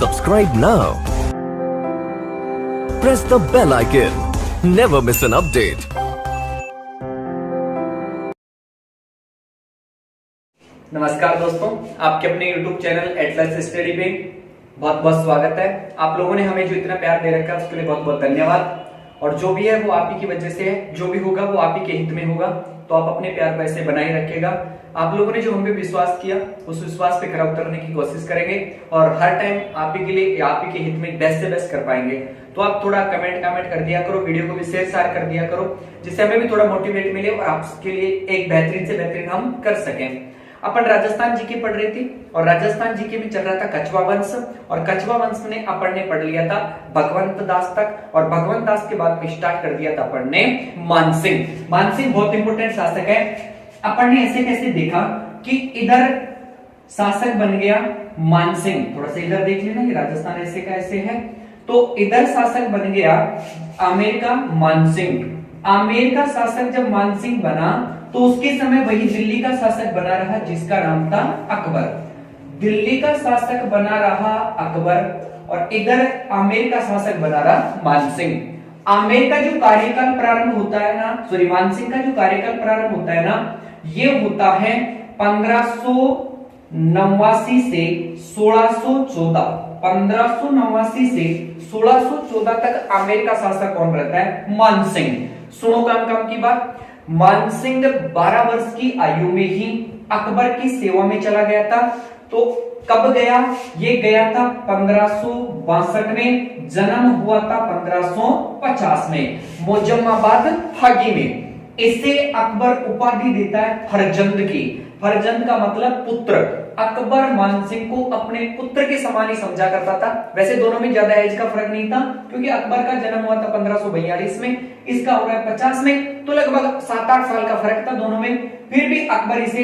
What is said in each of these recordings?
Subscribe now. Press the bell icon. Never miss an update. नमस्कार दोस्तों, आपके अपने YouTube चैनल एटलस स्टडी पे बहुत बहुत स्वागत है। आप लोगों ने हमें जो इतना प्यार दे रखा है उसके लिए बहुत बहुत धन्यवाद। और जो भी है वो आप ही की वजह से है, जो भी होगा वो आप ही के हित में होगा। तो आप अपने प्यार को ऐसे बनाए रखिएगा। आप लोगों ने जो हम पे विश्वास किया उस विश्वास पे खरा उतरने की कोशिश करेंगे और हर टाइम आप ही के लिए, आप ही के हित में बेस्ट से बेस्ट कर पाएंगे। तो आप थोड़ा कमेंट कर दिया करो, वीडियो को भी शेयर कर दिया करो, जिससे हमें भी थोड़ा मोटिवेट मिले और आपके लिए एक बेहतरीन से बेहतरीन हम कर सकें। अपन राजस्थान जीके पढ़ रही थी और राजस्थान जीके में चल रहा था कछवा वंश, और कछवा वंश ने अपन ने पढ़ लिया था भगवंत दास तक, और भगवंत दास के बाद में स्टार्ट कर दिया था अपन ने मानसिंह। मानसिंह बहुत इंपोर्टेंट शासक है। अपन ने ऐसे कैसे देखा कि इधर शासक बन गया मानसिंह, थोड़ा सा इधर देख लेना कि राजस्थान ऐसे का ऐसे है, तो इधर शासक बन गया आमेर का मानसिंह। आमेर का शासक जब मानसिंह बना तो उसके समय वही दिल्ली का शासक बना रहा जिसका नाम था अकबर। दिल्ली का शासक बना रहा अकबर और इधर आमेर का शासक बना रहा मानसिंह। आमेर का जो कार्यकाल प्रारंभ होता है ना, सॉरी मानसिंह का जो कार्यकाल प्रारंभ होता है ना, ये होता है 1589 से 1614। 1589 से 1614 तक आमेर का शासक कौन रहता है? मानसिंह। सुनो काम की बात, मानसिंह 12 वर्ष की आयु में ही अकबर की सेवा में चला गया था। तो कब गया? ये गया था 1562 में, जन्म हुआ था 1550 में मोजम्माबाद हागी में। इसे अकबर उपाधि देता है फरजंद की। फरजंद का मतलब पुत्र। अकबर मानसिंह को अपने पुत्र के समान ही समझा करता था। वैसे दोनों में ज्यादा एज का फर्क नहीं था, क्योंकि अकबर का जन्म हुआ था 1542 में, इसका हो रहा है 50 में, तो लगभग 7-8 साल का फर्क था दोनों में। फिर भी अकबर इसे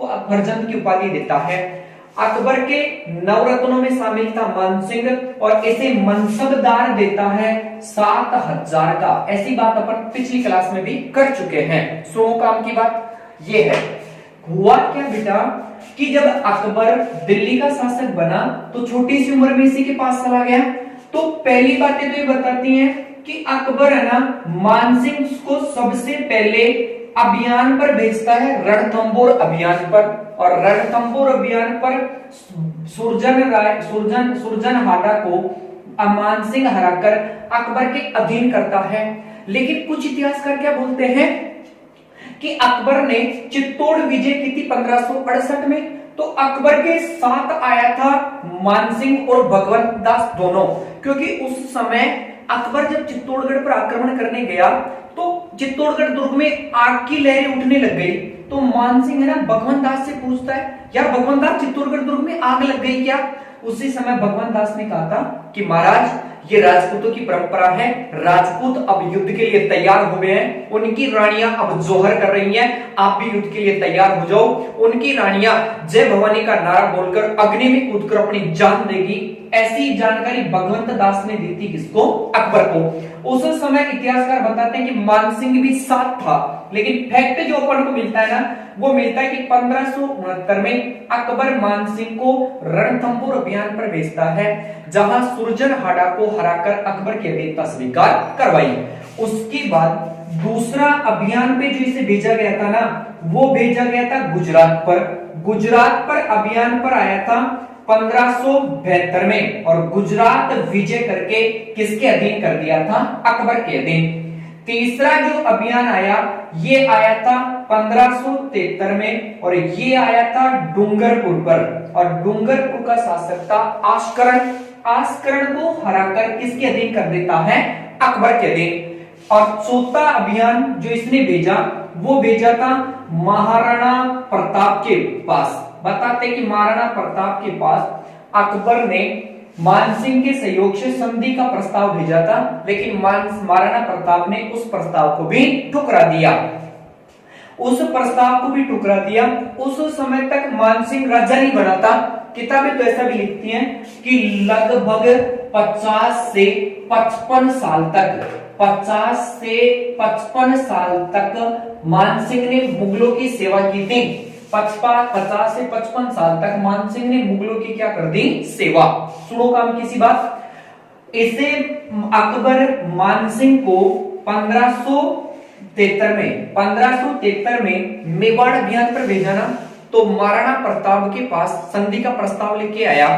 फरजंद की उपाधि देता है। अकबर के नवरत्नों में शामिल था मानसिंह और इसे मनसबदार देता है 7000 का। ऐसी बात अपन पिछली क्लास में भी कर चुके हैं। सुनो काम की बात, ये है हुआ क्या बेटा कि जब अकबर दिल्ली का शासक बना तो छोटी सी उम्र में इसी के पास चला गया। तो पहली बातें तो ये बताती हैं कि अकबर है ना मानसिंह को सबसे पहले अभियान पर भेजता है, रणथंबोर अभियान पर। और रणथंबोर अभियान पर सुरजन हाडा को मानसिंह हराकर अकबर के अधीन करता है। लेकिन कुछ इतिहासकार क्या बोलते हैं कि अकबर ने चित्तौड़ विजय की थी 1568 में, तो अकबर के साथ आया था मानसिंह और भगवंत दास दोनों। क्योंकि उस समय अकबर जब चित्तौड़गढ़ पर आक्रमण करने गया तो चित्तौड़गढ़ दुर्ग में आग की लहरें उठने लग गई। तो मानसिंह है ना भगवंत दास से पूछता है, यार भगवंत दास चित्तौड़गढ़ दुर्ग में आग लग गई क्या? उसी समय भगवंत दास ने कहा था कि महाराज ये राजपूतों की परंपरा है, राजपूत अब युद्ध के लिए तैयार हो गए हैं, उनकी रानियां अब जोहर कर रही हैं, आप भी युद्ध के लिए तैयार हो जाओ। उनकी रानियां जय भवानी का नारा बोलकर अग्नि में कूदकर अपनी जान देगी। ऐसी जानकारी भगवंत दास ने दी थी किसको? अकबर को। उस समय इतिहासकार बताते हैं कि मानसिंह भी साथ था, लेकिन फैक्ट जो अपन को मिलता है ना, वो मिलता है कि 1569 में अकबर मानसिंह को रणथंबोर अभियान पर भेजता है, जहां सुरजन हाडा को हराकर अकबर की अधीनता स्वीकार करवाई। उसके बाद दूसरा अभियान पे जो इसे भेजा गया था ना, वो भेजा गया था गुजरात पर। गुजरात पर अभियान पर आया था 1572 में, और गुजरात विजय करके किसके अधीन कर दिया था? अकबर के अधीन। तीसरा जो अभियान आया, ये आया था 1573 में, और ये आया था डूंगरपुर पर, और डूंगरपुर का शासक था आस्करण। आस्करण को हराकर किसके अधीन कर देता है? अकबर के अधीन। और चौथा अभियान जो इसने भेजा, वो भेजा था महाराणा प्रताप के पास। बताते कि महाराणा प्रताप के पास अकबर ने मानसिंह के सहयोग से संधि का प्रस्ताव भेजा था, लेकिन महाराणा प्रताप ने उस प्रस्ताव को भी ठुकरा दिया। उस प्रस्ताव को भी ठुकरा दिया। उस समय तक मानसिंह राजा नहीं बना था। किताबें तो ऐसा भी लिखती हैं कि लगभग 50 से 55 साल तक 50 से 55 साल तक मानसिंह ने मुगलों की सेवा की थी। 50 से 55 साल तक मानसिंह ने मुगलों की क्या कर दी? सेवा। सुनो काम की सी बात, इसे अकबर मानसिंह को 1573 में मेवाड़ अभियान पर भेजा ना, तो महाराणा प्रताप के पास संधि का प्रस्ताव लेके आया।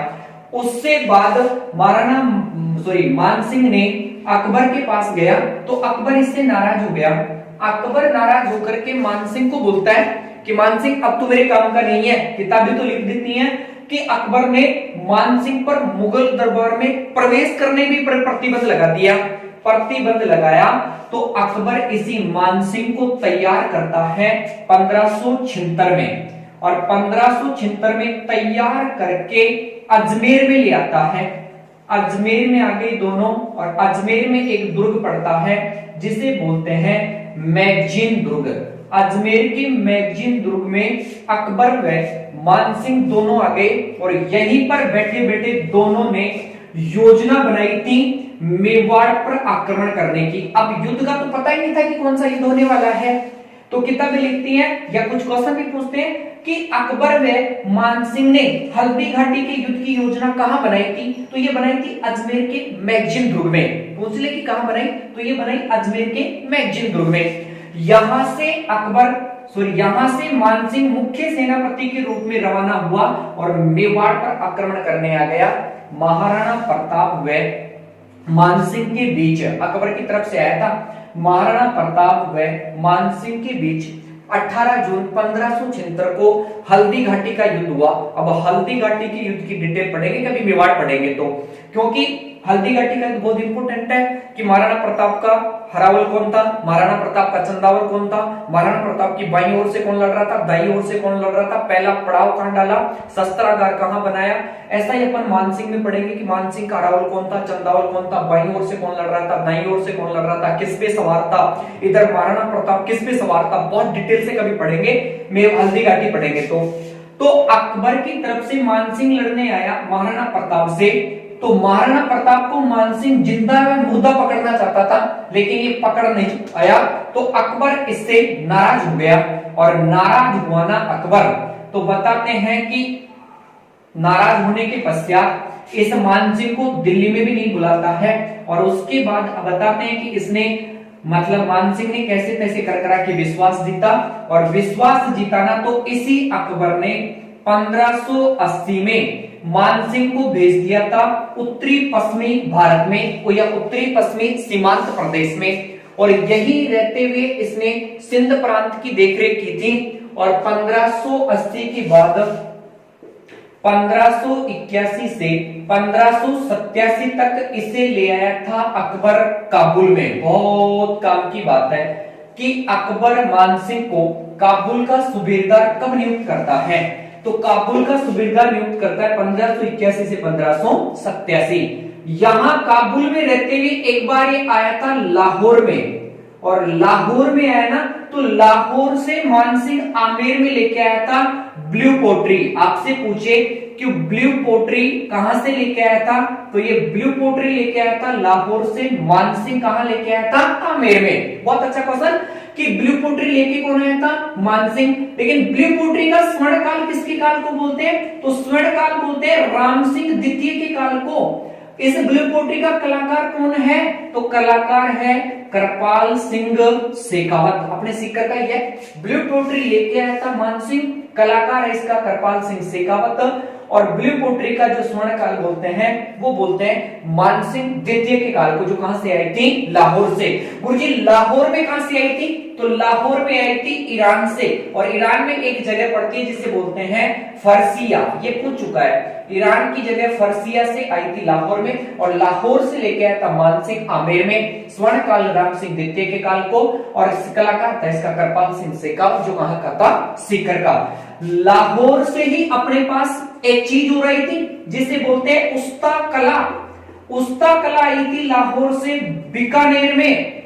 उससे बाद मानसिंह ने अकबर के पास गया, तो अकबर इससे नाराज हो गया। अकबर नाराज होकर के मानसिंह को बोलता है कि मानसिंह अब तो मेरे काम का नहीं है, किताबें तो लिख देती हैं कि अकबर ने मानसिंह पर मुगल दरबार में प्रवेश करने भी पर प्रतिबंध लगा दिया। प्रतिबंध लगाया तो अकबर इसी मानसिंह को तैयार करता है 1576 में, और 1576 में तैयार करके अजमेर में ले आता है। अजमेर में आ गए दोनों, और अजमेर में एक दुर्ग पड़ता है जिसे बोलते हैं मैगजीन दुर्ग। अजमेर के मैगजीन दुर्ग में अकबर व मानसिंह दोनों आ गए, और यहीं पर बैठे बैठे दोनों ने योजना बनाई थी मेवाड़ पर आक्रमण करने की। अब युद्ध का तो पता ही नहीं था कि कौन सा युद्ध होने वाला है, तो किताबें लिखती हैं या कुछ क्वेश्चन भी पूछते हैं कि अकबर व मानसिंह ने हल्दी घाटी के युद्ध की योजना कहां बनाई थी? तो ये बनाई थी अजमेर के मैगजीन दुर्ग में। पूछ ले कि कहां बनाई? तो ये बनाई अजमेर के मैगजीन दुर्ग में। यहां से मानसिंह मुख्य सेनापति के रूप में रवाना हुआ और मेवाड़ पर आक्रमण करने आ गया। महाराणा प्रताप व मानसिंह के बीच, अकबर की तरफ से आया था, महाराणा प्रताप व मानसिंह के बीच 18 जून 1576 को हल्दी घाटी का युद्ध हुआ। अब हल्दी घाटी के युद्ध की डिटेल पढ़ेंगे, कभी मेवाड़ पढ़ेंगे तो, क्योंकि हल्दी घाटी का बहुत इंपोर्टेंट है कि महाराणा प्रताप का हरावल कौन था, महाराणा प्रताप का चंदावल कौन था, महाराणा प्रताप की बाईं ओर से कौन लड़ रहा था, दाईं ओर से कौन लड़ रहा था, पहला पड़ाव कहां डाला, शस्त्रागार कहां बनाया। ऐसा ही अपन मानसिंह में पढ़ेंगे कि मानसिंह का हरावल कौन था, चंदावल कौन था, बाईं ओर से कौन लड़ रहा था, दाईं ओर से कौन लड़ रहा था, किस पे सवार था, इधर महाराणा प्रताप किस पे सवार था, बहुत डिटेल से कभी पढ़ेंगे, मैं हल्दी घाटी पढ़ेंगे तो अकबर की तरफ से मानसिंह लड़ने आया महाराणा प्रताप से। तो महाराणा प्रताप को मानसिंह जिंदा व मुर्दा पकड़ना चाहता था, लेकिन ये पकड़ नहीं आया, तो अकबर इससे नाराज हो गया। और नाराज हुआ ना अकबर, तो बताते हैं कि नाराज होने के पश्चात इस मानसिंह को दिल्ली में भी नहीं बुलाता है, और उसके बाद बताते हैं कि इसने मानसिंह ने कैसे तैसे कर करा के विश्वास जीता, और विश्वास जीता ना तो इसी अकबर ने 1580 में मानसिंह को भेज दिया था उत्तरी पश्चिमी भारत में, या उत्तरी पश्चिमी सीमांत प्रदेश में, और यही रहते हुए इसने सिंध प्रांत की देखरेख की थी। और 1580 के बाद 1581 से 1587 तक इसे ले आया था अकबर काबुल में। बहुत काम की बात है कि अकबर मानसिंह को काबुल का सूबेदार कब नियुक्त करता है? तो काबुल का सूबेदार नियुक्त करता है 1581 से 1587। यहां काबुल में रहते हुए एक बार ये आया था लाहौर में, और लाहौर में आया ना तो लाहौर से मानसिंह आमेर में लेके आया था ब्लू पोट्री। आपसे पूछे कि ब्लू पोट्री कहां से लेके आया था, तो ये ब्लू पोट्री लेके आया था लाहौर से, मानसिंह कहां लेके आया था? आमेर में। बहुत अच्छा क्वेश्चन कि ब्लू पोट्री लेके कौन आया था? मानसिंह। लेकिन ब्लू पोट्री का स्वर्ण काल किसके काल को बोलते हैं? तो स्वर्ण काल बोलते हैं राम सिंह द्वितीय के काल को। इस ब्लू पोट्री का कलाकार कौन है? तो कलाकार है कृपाल सिंह शेखावत। अपने सीकर का ये ब्लू पोट्री लेके आया था मानसिंह, कलाकार है इसका कृपाल सिंह शेखावत। और ब्लू पोट्री का जो स्वर्ण काल बोलते हैं वो बोलते हैं मानसिंह द्वितीय के काल को, जो कहां से आई थी? लाहौर से। गुरुजी लाहौर में कहां से आई थी? तो लाहौर में आई थी ईरान से, और ईरान में एक जगह पड़ती है जिसे बोलते हैं फर्सिया। ये पूछ चुका है, ईरान की जगह फर्सिया से आई थी लाहौर में, और लाहौर से लेके आया था मानसिंह आमेर में स्वर्ण काल राम सिंह द्वितीय के काल को, और कलाकार था इसका कृपाल सिंह शेखावत, जो कहां का था? सीकर का। लाहौर से ही अपने पास एक चीज हो रही थी जिसे बोलते हैं उस्ता कला। उस्ता कला आई थी लाहौर से बीकानेर में।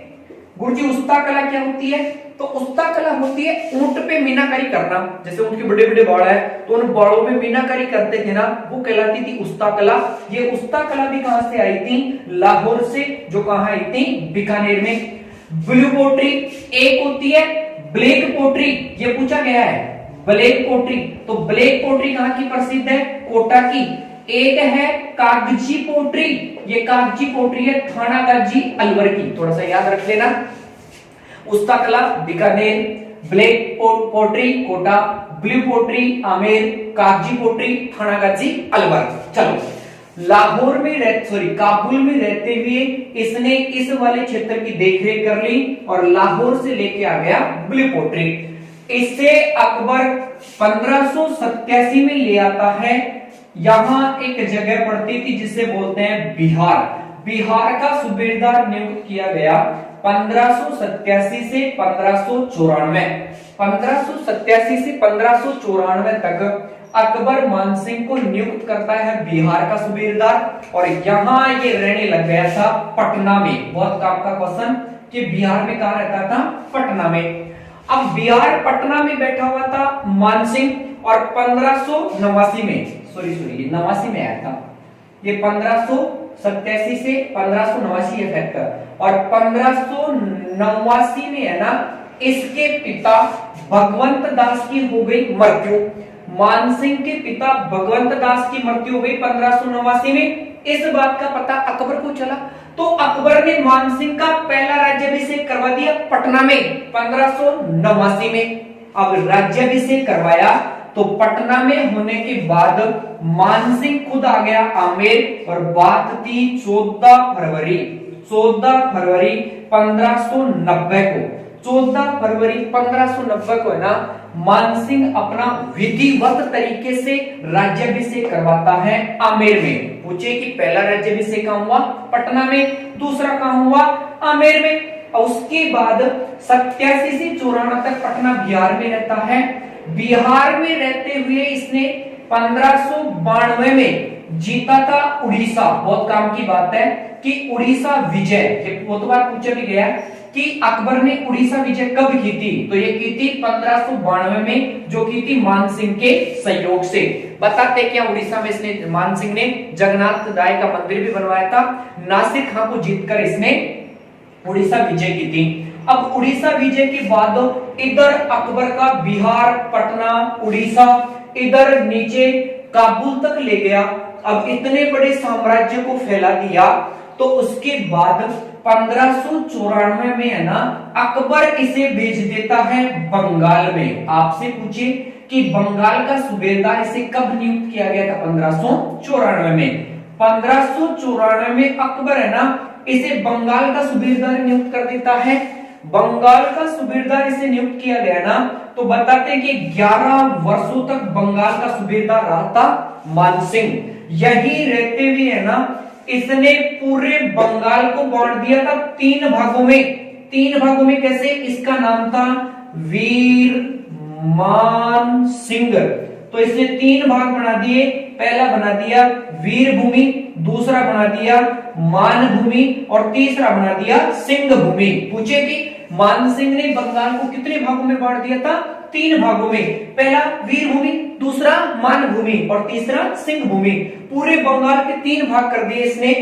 गुरुजी उस्ता कला क्या होती है? तो उस्ता कला होती है ऊंट पे मीनाकारी करना। जैसे ऊंट के बड़े बड़े बाड़ है तो उन बाड़ों में मीनाकारी करते थे ना, वो कहलाती थी उस्ता कला। ये उस्ता कला भी कहां से आई थी? लाहौर से, जो कहां आई थी? बीकानेर में। ब्लू पोट्री एक होती है ब्लैक पोट्री, ये पूछा गया है। ब्लैक पोट्री, तो ब्लैक पोट्री कहां की प्रसिद्ध है? कोटा की। एक है कागजी पोट्री, ये कागजी पोट्री है थानागाजी अलवर की, थोड़ा सा याद रख लेना। उस्ताकला Bikaner, black pottery Kota, blue pottery Amer, कागजी पोट्री थानागाजी अलवर। चलो, लाहौर में काबुल में रहते हुए इसने इस वाले क्षेत्र की देखरेख कर ली और लाहौर से लेके आ गया ब्लू पोट्री। इससे अकबर 1587 में ले आता है। यहां एक जगह पड़ती थी जिसे बोलते हैं बिहार। बिहार का सूबेदार नियुक्त किया गया 1587 से 1594। 1587 से 1594 तक अकबर मानसिंह को नियुक्त करता है बिहार का सूबेदार और यहां ये रहने लग गया था पटना में। बहुत काम का क्वेश्चन कि बिहार में कहां रहता था? पटना में। अब बिहार पटना में बैठा हुआ था मानसिंह और 1589 में ये 89 में आया था। ये 1587 से 1589 फैक्टर और 1589 में है ना, इसके पिता भगवंत दास की हो गई मृत्यु। मानसिंह के पिता भगवंत दास की मृत्यु हो गई 1589 में। इस बात का पता अकबर को चला तो अकबर ने मानसिंह का पहला राज्याभिषेक करवा दिया पटना में 1589 में। अब राज्याभिषेक करवाया तो पटना में होने के बाद मानसिंह खुद आ गया आमेर और बात थी 14 फरवरी 1590 को। 14 फरवरी 1590 को है ना, मानसिंह अपना विधिवत तरीके से राज्याभिषेक करवाता है आमेर में। पूछे कि पहला राज्याभिषेक कहां हुआ? पटना में। दूसरा कहां हुआ? आमेर में। और उसके बाद 87 से 94 तक पटना बिहार में रहता है। बिहार में रहते हुए इसने 1592 में जीता था उड़ीसा। बहुत काम की बात है कि उड़ीसा विजय, ये बहुत बार पूछा भी गया कि अकबर ने उड़ीसा विजय कब की थी? तो ये की थी 1592 में, जो की थी मानसिंह के सहयोग से। बताते क्या उड़ीसा में इसने मानसिंह ने जगन्नाथ राय का मंदिर भी बनवाया था। नासिर खां को जीतकर इसने उड़ीसा विजय की थी। अब उड़ीसा विजय के बाद इधर अकबर का बिहार, पटना, उड़ीसा, इधर नीचे काबुल तक ले गया। अब इतने बड़े साम्राज्य को फैला दिया तो उसके बाद 1594 में है ना, अकबर इसे भेज देता है बंगाल में। आपसे पूछे कि बंगाल का सूबेदार इसे कब नियुक्त किया गया था? 1594 में। 1594 में अकबर है ना, इसे बंगाल का सूबेदार नियुक्त कर देता है। बंगाल का सूबेदार इसे नियुक्त किया गया ना, तो बताते हैं कि 11 वर्षों तक बंगाल का सूबेदार रहा था मानसिंह। यही रहते हुए है ना, इसने पूरे बंगाल को बांट दिया था 3 भागों में। 3 भागों में कैसे? इसका नाम था वीर मान सिंह। तो इसने 3 भाग बना दिए। पहला बना दिया वीर भूमि, दूसरा बना दिया मान भूमि और तीसरा बना दिया सिंह भूमि। पूछे कि मान सिंह ने बंगाल को कितने भागों में बांट दिया था? 3 भागों में। पहला वीर भूमि, दूसरा मान भूमि और तीसरा सिंह भूमि। पूरे बंगाल के 3 भाग कर दिए इसने।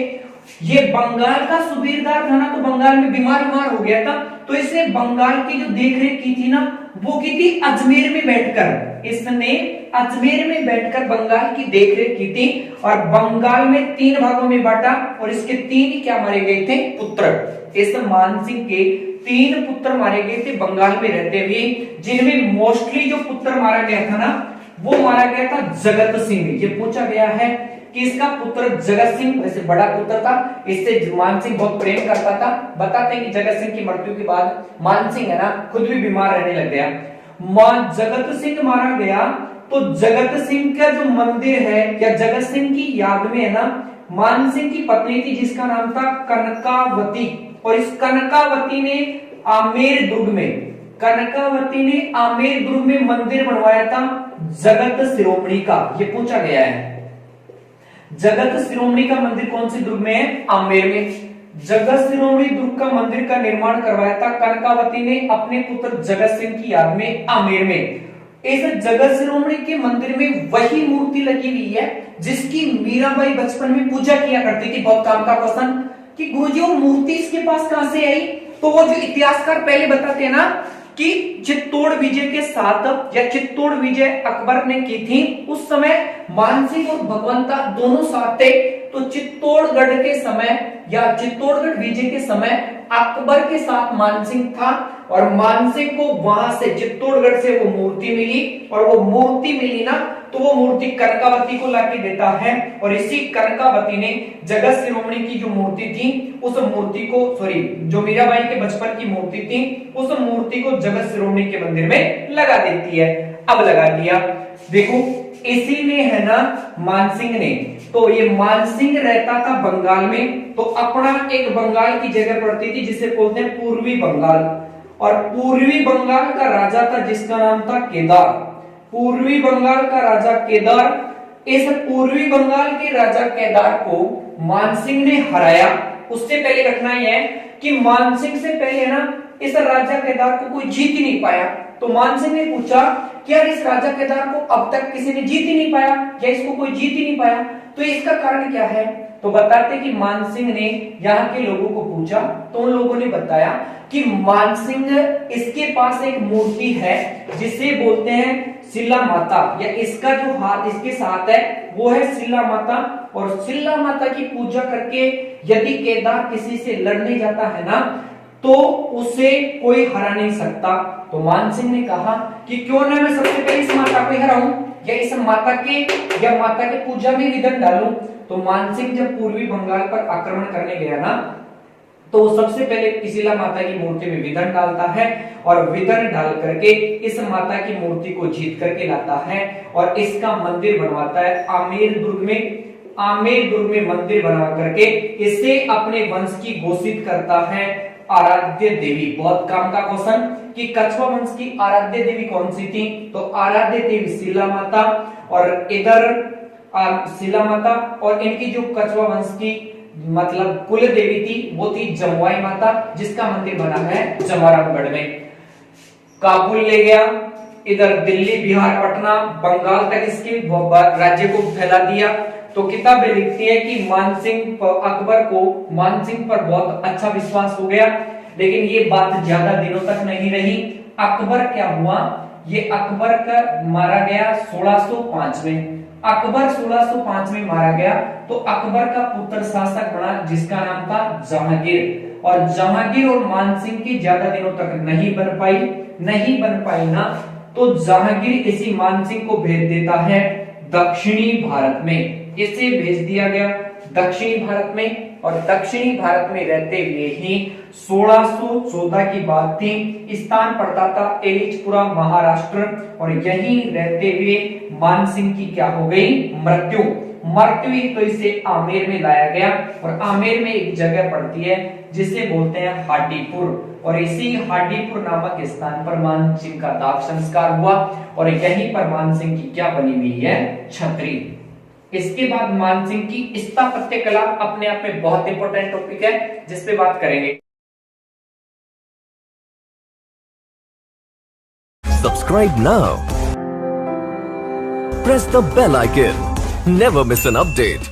ये बंगाल का सूबेदार था ना, तो बंगाल में बीमार हो गया था, तो इसने बंगाल की जो देखरेख की थी ना, वो की थी अजमेर में बैठकर। इसने अजमेर में बैठकर बंगाल की देखरेख की थी और बंगाल में 3 भागों में बांटा और इसके 3 क्या मारे गए थे? पुत्र। इस मानसिंह के 3 पुत्र मारे गए थे बंगाल में रहते हुए, जिनमें मोस्टली जो पुत्र मारा गया था ना, वो मारा गया था जगत सिंह। ये पूछा गया है कि इसका पुत्र जगत सिंह, वैसे बड़ा पुत्र था, इससे मानसिंह बहुत प्रेम करता था। बताते हैं कि जगत सिंह की मृत्यु के बाद मानसिंह है ना, खुद भी बीमार रहने लग गया। जगत सिंह मारा गया तो जगत सिंह का जो मंदिर है, या जगत सिंह की याद में है ना, मानसिंह की पत्नी थी जिसका नाम था कनकावती, और इस कनकावती ने आमेर दुर्ग में मंदिर बनवाया था जगत शिरोमणि का। ये पूछा गया है। जगत शिरोमणि का मंदिर कौन से दुर्ग में है? आमेर में। जगत शिरोमणि दुर्ग का मंदिर का निर्माण करवाया था कनकावती ने अपने पुत्र जगत सिंह की याद में आमेर में। इस जगत शिरोमणि के मंदिर में वही मूर्ति लगी हुई है जिसकी मीराबाई बचपन में पूजा किया करती थी। बहुत काम का क्वेश्चन कि गुरुजी वो मूर्ति इसके पास कहां से आई? तो वो जो इतिहासकार पहले बताते हैं ना कि चित्तौड़ विजय के साथ या चित्तौड़ विजय अकबर ने की थी, उस समय मानसिंह और भगवंता दोनों साथ थे। तो चित्तौड़गढ़ के समय या चित्तौड़गढ़ विजय के समय अकबर के साथ मानसिंह था और मानसिंह को वहां से चित्तौड़गढ़ से वो मूर्ति मिली और वो मूर्ति मिली ना, तो वो मूर्ति कनकावती को लाके देता है और इसी कनकावती ने जगत शिरोमणि की जो मूर्ति थी उस मूर्ति को जो मीराबाई के बचपन की मूर्ति थी उस मूर्ति को जगत शिरोमणि के मंदिर में लगा देती है। अब लगा दिया, देखो इसी ने है ना मानसिंह ने, तो ये मानसिंह रहता था बंगाल में, तो अपना एक बंगाल की जगह पड़ती थी जिसे बोलते हैं पूर्वी बंगाल, और पूर्वी बंगाल का राजा था जिसका नाम था केदार। पूर्वी बंगाल का राजा केदार, इस पूर्वी बंगाल के राजा केदार को मानसिंह ने हराया। उससे पहले घटना यह है कि मानसिंह से पहले ना इस राजा केदार को कोई जीत ही नहीं पाया। तो मानसिंह ने पूछा कि यार इस राजा केदार को अब तक किसी ने जीत ही नहीं पाया या इसको कोई जीत ही नहीं पाया, तो इसका कारण क्या है। तो बताते कि मानसिंह ने यहाँ के लोगों को पूछा तो उन लोगों ने बताया कि मानसिंह इसके पास एक मूर्ति है जिसे बोलते हैं शिला माता, या इसका जो हाथ इसके साथ है वो है शिला माता, और शिला माता की पूजा करके यदि केदार किसी से लड़ने जाता है ना तो उसे कोई हरा नहीं सकता। तो मानसिंह ने कहा कि क्यों ना मैं सबसे पहले इस माता को हराऊं या इस माता के पूजा में विघ्न डालूं। तो मानसिंह जब पूर्वी बंगाल पर आक्रमण करने गया ना तो वो सबसे पहले शिला माता की मूर्ति में विघ्न डालता है और विघ्न डाल करके इस माता की मूर्ति को जीत करके लाता है और इसका मंदिर बनवाता है आमेर दुर्ग में मंदिर बना करके इसे अपने वंश की घोषित करता है आराध्य देवी। बहुत काम का क्वेश्चन कि कछवा वंश की आराध्य देवी कौन सी थी, तो आराध्य देवी शिला माता, और इधर शिला माता, और इनकी जो कछवा वंश की मतलब कुल देवी थी वो थी जमुआई माता, जिसका मंदिर बना है जमारामगढ़ में। काबुल ले गया, इधर दिल्ली, बिहार, पटना, बंगाल तक इसके राज्य को फैला दिया। तो किताबें लिखती है कि अकबर को मानसिंह पर बहुत अच्छा विश्वास हो गया, लेकिन ये बात ज्यादा दिनों तक नहीं रही। अकबर क्या हुआ, ये अकबर का मारा गया 1605 में। अकबर 1605 में मारा गया तो अकबर का पुत्र शासक बना जिसका नाम था जहांगीर, और जहांगीर और मानसिंह की ज्यादा दिनों तक नहीं बन पाई ना, तो जहांगीर इसी मानसिंह को भेज देता है दक्षिणी भारत में। इसे भेज दिया गया दक्षिणी भारत में, और दक्षिणी भारत में रहते हुए ही 1614 की बात थी, स्थान पड़ता था एलिचपुरा महाराष्ट्र, और यहीं रहते हुए मानसिंह की क्या हो गई, मृत्यु हुई। तो इसे आमेर में लाया गया, और आमेर में एक जगह पड़ती है जिसे बोलते हैं हाडीपुर, और इसी हाडीपुर नामक स्थान पर मानसिंह का दाह संस्कार हुआ, और यहीं पर मानसिंह की क्या बनी हुई है, छतरी। इसके बाद मानसिंह की स्थापत्य कला अपने आप में बहुत इंपॉर्टेंट टॉपिक है जिस पे बात करेंगे। Subscribe now. Press the bell icon. Never miss an update.